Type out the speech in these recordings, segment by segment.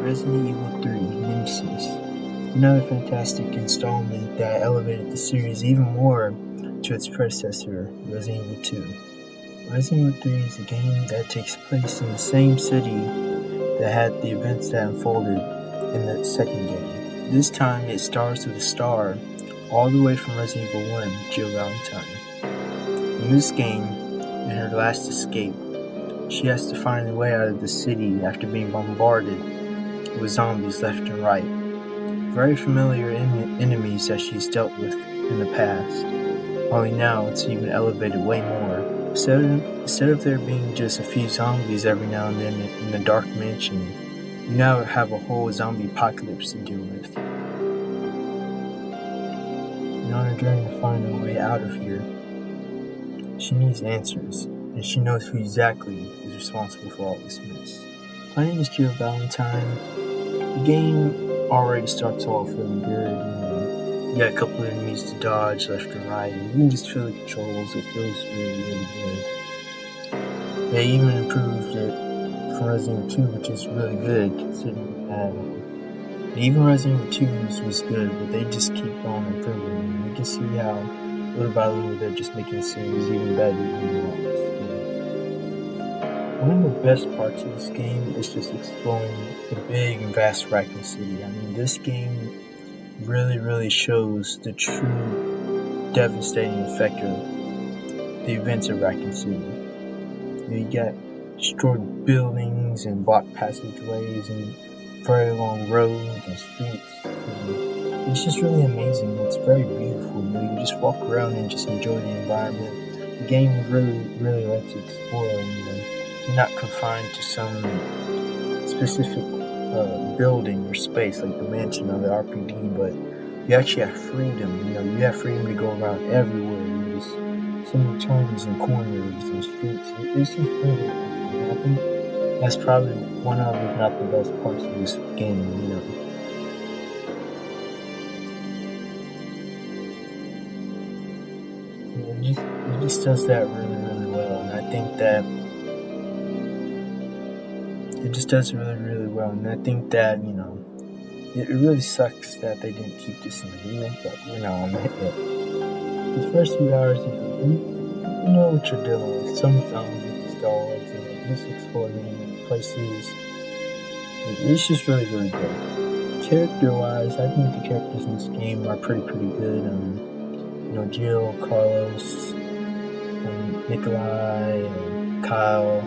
Resident Evil 3 Nemesis, another fantastic installment that elevated the series even more to its predecessor, Resident Evil 2. Resident Evil 3 is a game that takes place in the same city that had the events that unfolded in the second game. This time it stars with a star all the way from Resident Evil 1, Jill Valentine. In this game, in her last escape, she has to find a way out of the city after being bombarded with zombies left and right. Very familiar enemies that she's dealt with in the past, only now it's even elevated way more. Instead of there being just a few zombies every now and then in a dark mansion, you now have a whole zombie apocalypse to deal with. And on her journey to find her way out of here, she needs answers, and she knows who exactly is responsible for all this mess. Playing as Jill Valentine, the game already starts off really good. You got a couple of enemies to dodge left and right, and you can just feel the controls. It feels really, really good. They even improved it from Resident Evil 2, which is really good considering that even Resident Evil 2 was good, but they just keep on improving. You can see how little by little they're just making the series even better than it was. One of the best parts of this game is just exploring the big and vast Raccoon City. I mean, this game really shows the true devastating effect of the events of Raccoon City. You got destroyed buildings and blocked passageways and very long roads and streets. And it's just really amazing. It's very beautiful. You just walk around and just enjoy the environment. The game really lets you explore, and you're not confined to some specific building or space like the mansion or the RPD, but you actually have freedom. You have freedom to go around everywhere. You just so many turns and corners and streets. It's just really amazing. I think that's probably one of, if not the best parts of this game. It just does that really well, and I think that it just does really well, and I think that, it really sucks that they didn't keep this in the remake, but, the first few hours, you know what you're dealing with. Some zombies, dogs, just exploring places. It's just really good. Character-wise, I think the characters in this game are pretty good. Jill, Carlos, Nikolai, Kyle,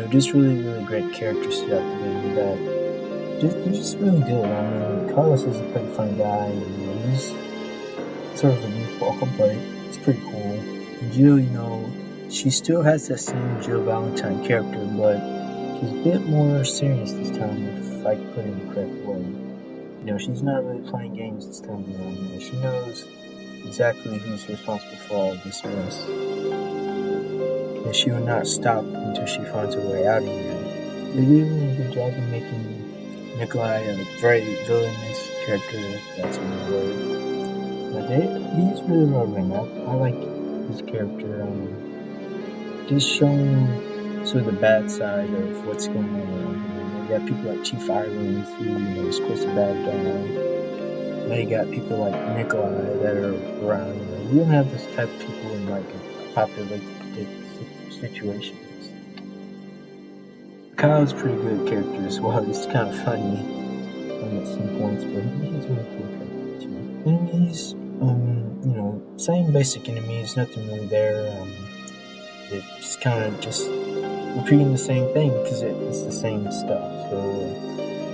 just really great characters throughout the game that they're just really good. I mean, Carlos is a pretty fun guy. He's sort of a goofball, but it's pretty cool. Jill, she still has that same Jill Valentine character, but she's a bit more serious this time, if I can put it in the correct way. She's not really playing games this time around. She knows exactly who's responsible for all of this mess, and she will not stop until she finds her way out of here. They did a really good job of making Nikolai a very villainous character, if that's a new word. But he's really well written. I like his character. Just showing sort of the bad side of what's going on around here. You got people like Chief Irons, who is of course a bad guy. Now you got people like Nikolai that are around. You don't have this type of people in like apocalyptic situations. Kyle's a pretty good character as well. He's kind of funny at some points, but he's a really cool character too. Enemies, same basic enemies, nothing really there. It's kind of just repeating the same thing because it's the same stuff. So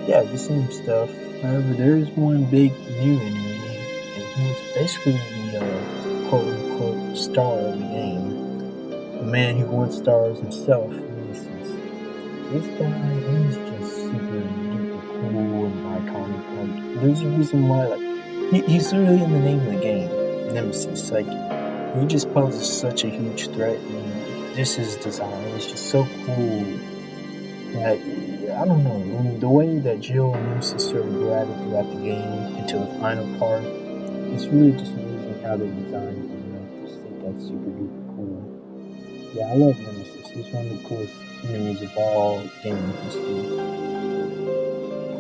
yeah, the same stuff. However, there is one big new enemy, and he's basically the quote-unquote star of the game. The man who once stars himself, Nemesis. This guy, he's just super duper cool and iconic. There's a reason why, he's literally in the name of the game, Nemesis. He just poses such a huge threat, and just his design is just so cool that, I don't know, the way that Jill and Nemesis sort of go at it throughout the game until the final part, it's really just amazing how they designed it. I just think that's super duper cool. Yeah, I love Nemesis. He's one of the coolest enemies of all game history.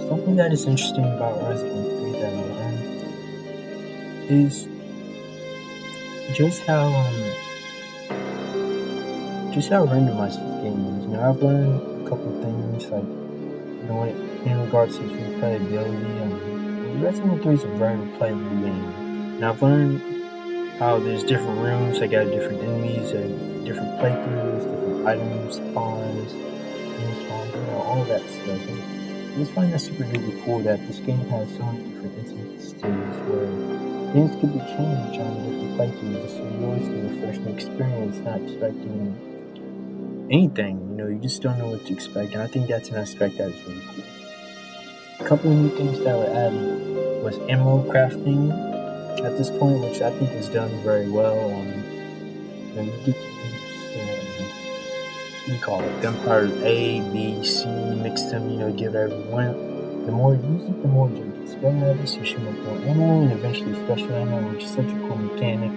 Something that is interesting about Resident Evil 3 that I learned is just how randomized this game is. I've learned a couple of things, like, in regards to its replayability. Resident Evil 3 is a very replayable game. And I've learned how there's different rooms, I got different enemies, and different playthroughs, different items, spawns, all of that stuff. I just find that super really cool that this game has so many different instances where things could be changed on different playthroughs, so you always get a fresh new experience, not expecting anything. You just don't know what to expect, and I think that's an aspect that is really cool. A couple of new things that were added was ammo crafting at this point, which I think was done very well. You get to use gunpowder A, B, C, mix them, give everyone. The more you use it, the more you get spread, so you should make more ammo, and eventually special ammo, which is such a cool mechanic.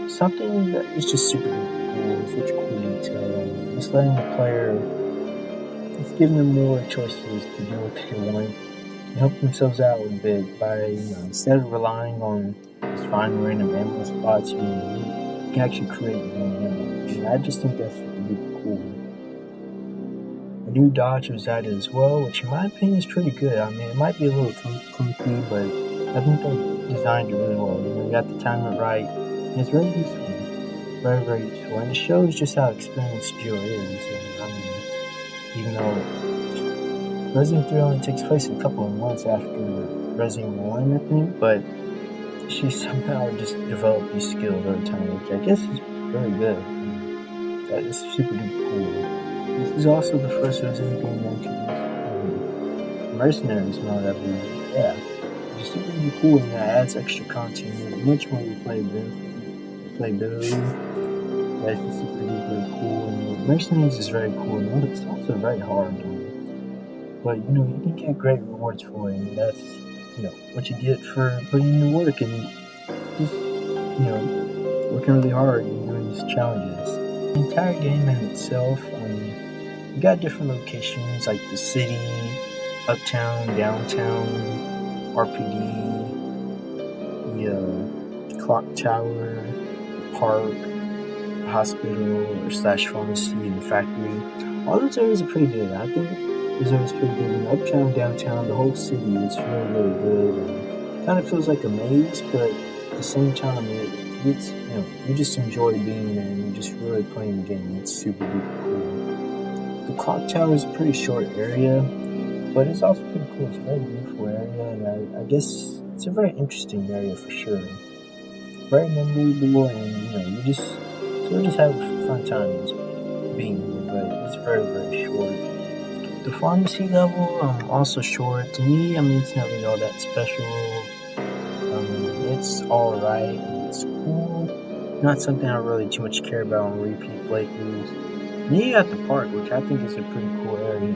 Something that is just super cool, such a cool detail. Just letting the player, it's giving them more choices to do what they want, and help themselves out a bit by, instead of relying on just finding random ammo spots, you can actually create your own ammo. And I just think that's really cool. A new dodge was added as well, which in my opinion is pretty good. It might be a little clunky, but I think they designed it really well. You got the timer right, and it's very useful. Very, very useful. And it shows just how experienced Jill is. Even though Resident 3 only takes place a couple of months after Resident 1, I think, but she somehow just developed these skills over time, which I guess is very good. That is super duper cool. This is also the first Resident game that introduced mercenaries mode, I believe. Yeah, it's super duper cool, and that adds extra content, much more replayability. That's just super duper cool. And mercenaries is very cool, and it's also very hard. But you can get great rewards for it, and that's what you get for putting in the work and just working really hard and doing these challenges. The entire game in itself, you got different locations like the city, uptown, downtown, RPD, the clock tower, the park, the hospital or / pharmacy, and the factory. All those areas are pretty good. I think those areas are pretty good. Uptown, downtown, the whole city is really, really good. And kind of feels like a maze, but at the same time, it's you just enjoy being there and you're just really playing the game. It's super duper cool. The clock tower is a pretty short area, but it's also pretty cool. It's a very beautiful area, and I guess it's a very interesting area for sure. Very memorable, and you just have a fun time just being here, but it's very, very short. The pharmacy level, also short. To me, it's not really all that special. It's alright, it's cool. Not something I really too much care about on repeat playthroughs. Then you got the park, which I think is a pretty cool area.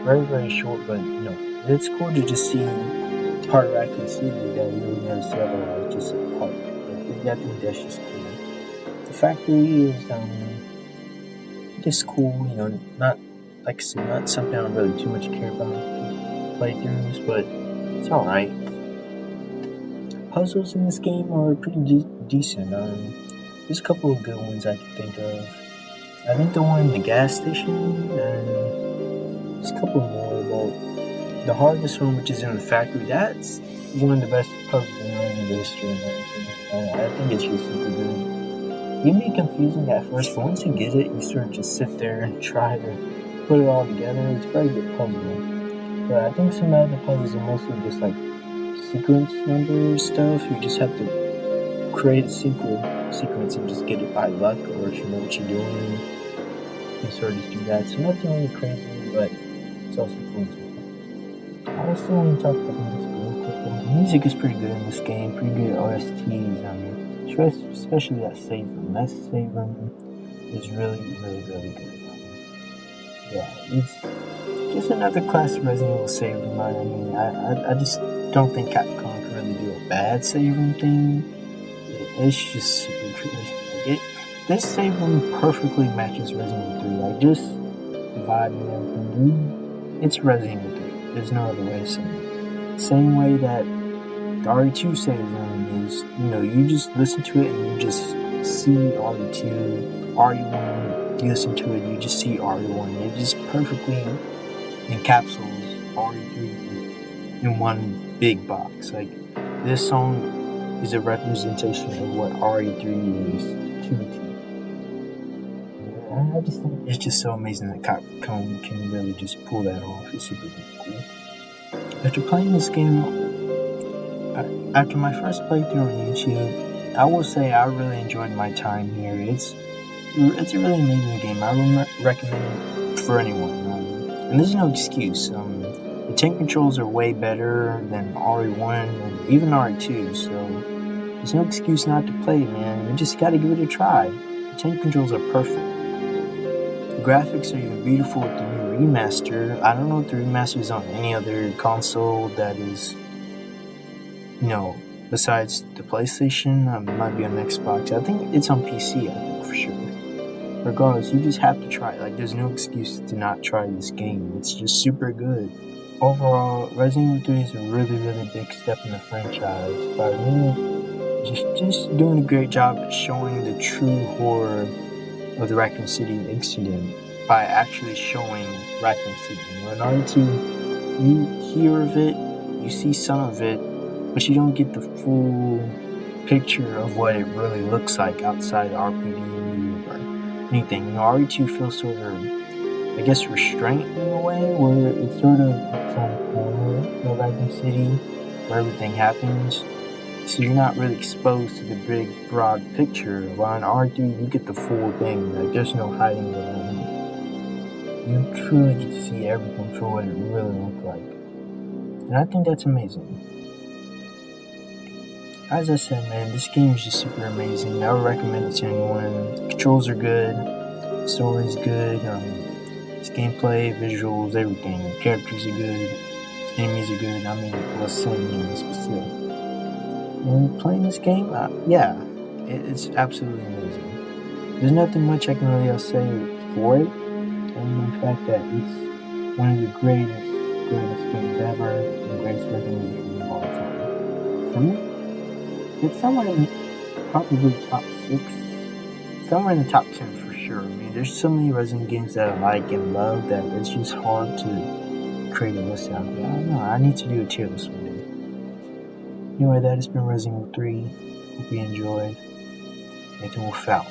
Very, very short, but it's cool to just see part of Raccoon City that you would never see otherwise, just a park. I think that's just cool. The factory is just cool, not, like I said, not something I really too much care about in playthroughs, but it's alright. Puzzles in this game are pretty decent. There's a couple of good ones I can think of. I think the one in the gas station, and there's a couple more, but the hardest one, which is in the factory, that's one of the best puzzles in Resident Evil history, in my opinion. I think it's just super good. It can be confusing at first, but once you get it, you sort of just sit there and try to put it all together. It's a very good puzzle. But I think some of the puzzles are mostly just like sequence number stuff. You just have to create a sequence and just get it by luck, or if you know what you're doing, you can sort of just do that. So nothing really crazy, but it's also cool as well. I also want to talk about the music real quick. The music is pretty good in this game, pretty good OSTs, especially that save room. That save room is really, really, really good. Yeah, it's just another classic Resident Evil save room. I just don't think Capcom can really do a bad save room thing. It's just super good. This save room perfectly matches Resident Evil 3. Just the vibe and everything. it's Resident Evil 3. There's no other way to say it. Same way that the RE2 save room is, you just listen to it and you just see RE2, RE1, you listen to it, you just see RE1. It just perfectly encapsulates RE3 in one big box. Like, this song is a representation of what RE3 is to a T. I just think it's just so amazing that Capcom can really just pull that off. It's super cool. After playing this game, after my first playthrough on YouTube, I will say I really enjoyed my time here. It's a really amazing game. I recommend it for anyone. And there's no excuse. The tank controls are way better than RE1 and even RE2, so there's no excuse not to play it, man. You just gotta give it a try. The tank controls are perfect. The graphics are even beautiful with the new remaster. I don't know if the remaster is on any other console that is, besides the PlayStation. It might be on Xbox. I think it's on PC, I think, for sure. Regardless, you just have to try it. Like, there's no excuse to not try this game. It's just super good. Overall, Resident Evil 3 is a really, really big step in the franchise by really just doing a great job at showing the true horror of the Raccoon City incident by actually showing Raccoon City. In RE2, you hear of it, you see some of it, but you don't get the full picture of what it really looks like outside RPD or anything. RE2 feels sort of, I guess, restrained in a way, where it's sort of its own corner of Raccoon City, where everything happens. So you're not really exposed to the big, broad picture. While in RE3, you get the full thing. Like, there's no hiding around it. You truly get to see everything for what it really looked like. And I think that's amazing. As I said, man, this game is just super amazing. I would recommend it to anyone. The controls are good. The story's good. It's gameplay, visuals, everything. The characters are good. Enemies are good. I mean, let's say enemies, but still. And playing this game, it's absolutely amazing. There's nothing much I can really say for it, and the fact that it's one of the greatest games ever, and greatest Resident Evil games of all time. For me, it's somewhere in probably top 6, somewhere in the top 10 for sure. I mean, there's so many Resident games that I like and love that it's just hard to create a list out of it. I don't know, I need to do a tier list one day. Anyway, that has been Resident Evil 3. Hope you enjoyed. Nathan Wolfie out.